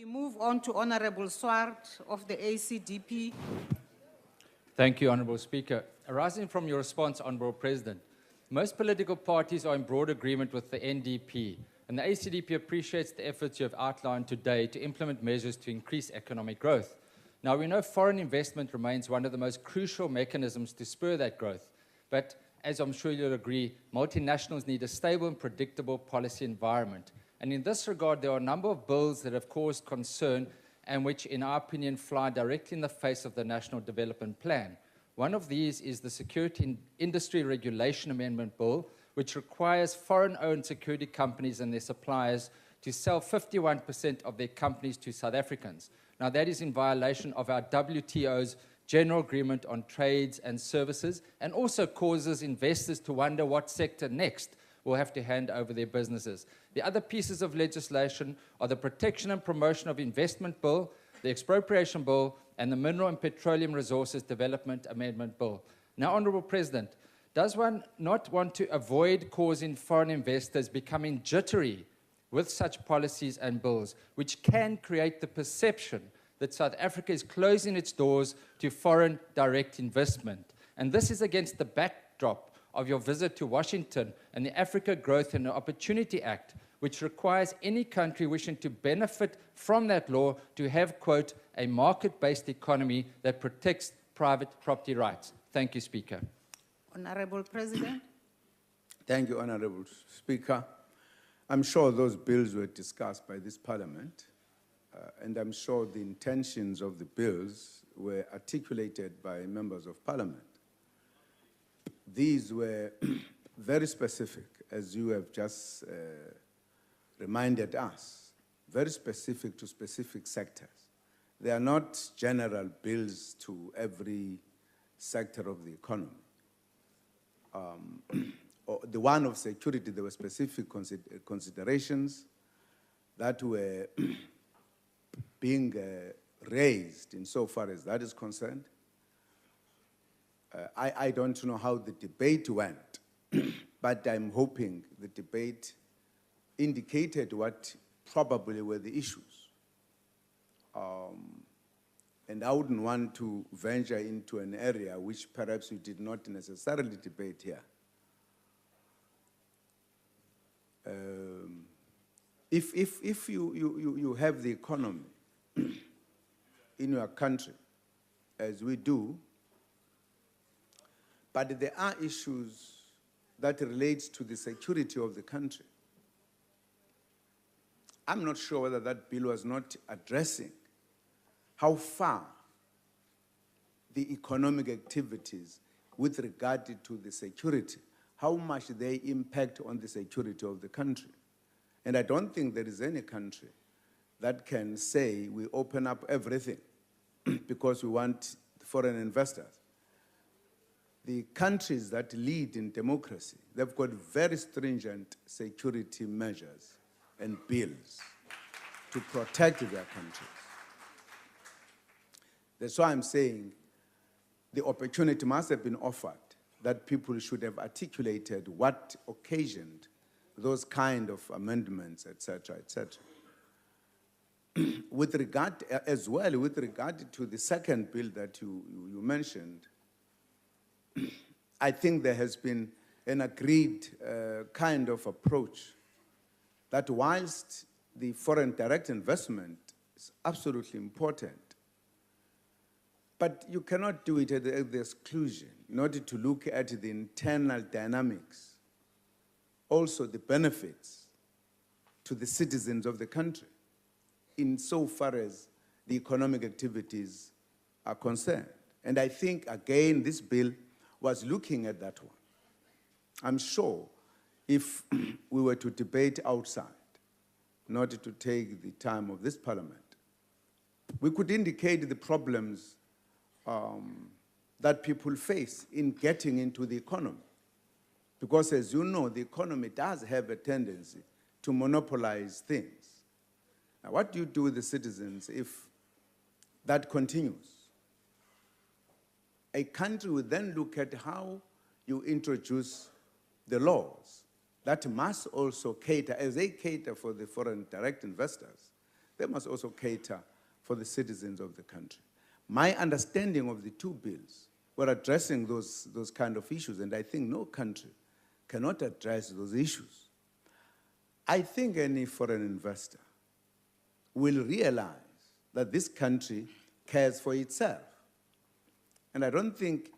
We move on to Honorable Swart of the ACDP. Thank you, Honourable Speaker. Arising from your response, Honourable President, most political parties are in broad agreement with the NDP, and the ACDP appreciates the efforts you have outlined today to implement measures to increase economic growth. Now, we know foreign investment remains one of the most crucial mechanisms to spur that growth, but as I'm sure you'll agree, multinationals need a stable and predictable policy environment. And in this regard, there are a number of bills that have caused concern and which, in our opinion, fly directly in the face of the National Development Plan. One of these is the Security Industry Regulation Amendment Bill, which requires foreign-owned security companies and their suppliers to sell 51% of their companies to South Africans. Now, that is in violation of our WTO's General Agreement on Trades and Services, and also causes investors to wonder what sector next will have to hand over their businesses. The other pieces of legislation are the Protection and Promotion of Investment Bill, the Expropriation Bill, and the Mineral and Petroleum Resources Development Amendment Bill. Now, Honourable President, does one not want to avoid causing foreign investors becoming jittery with such policies and bills, which can create the perception that South Africa is closing its doors to foreign direct investment? And this is against the backdrop of your visit to Washington and the Africa Growth and Opportunity Act, which requires any country wishing to benefit from that law to have, quote, a market-based economy that protects private property rights. Thank you, Speaker. Honorable President. Thank you, Honorable Speaker. I'm sure those bills were discussed by this Parliament, and I'm sure the intentions of the bills were articulated by members of Parliament. These were very specific, as you have just reminded us, very specific to specific sectors. They are not general bills to every sector of the economy. The one of security, there were specific considerations that were being raised insofar as that is concerned. I don't know how the debate went, but I'm hoping the debate indicated what probably were the issues. And I wouldn't want to venture into an area which perhaps we did not necessarily debate here. If you have the economy in your country, as we do, but there are issues that relate to the security of the country. I'm not sure whether that bill was not addressing how far the economic activities with regard to the security, how much they impact on the security of the country. And I don't think there is any country that can say we open up everything because we want foreign investors. The countries that lead in democracy, they've got very stringent security measures and bills to protect their countries. That's why I'm saying the opportunity must have been offered that people should have articulated what occasioned those kind of amendments, etc., etc. With regard, as well, with regard to the second bill that you mentioned, I think there has been an agreed kind of approach that whilst the foreign direct investment is absolutely important, but you cannot do it at the exclusion in order to look at the internal dynamics, also the benefits to the citizens of the country, insofar as the economic activities are concerned. And I think, again, this bill was looking at that one. I'm sure if we were to debate outside, in order to take the time of this Parliament, we could indicate the problems that people face in getting into the economy. Because as you know, the economy does have a tendency to monopolize things. Now, what do you do with the citizens if that continues? A country will then look at how you introduce the laws that must also cater, as they cater for the foreign direct investors, they must also cater for the citizens of the country. My understanding of the two bills were addressing those kind of issues, and I think no country cannot address those issues. I think any foreign investor will realize that this country cares for itself. And I don't think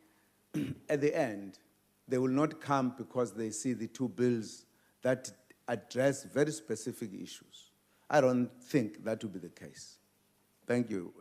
at the end they will not come because they see the two bills that address very specific issues. I don't think that will be the case. Thank you.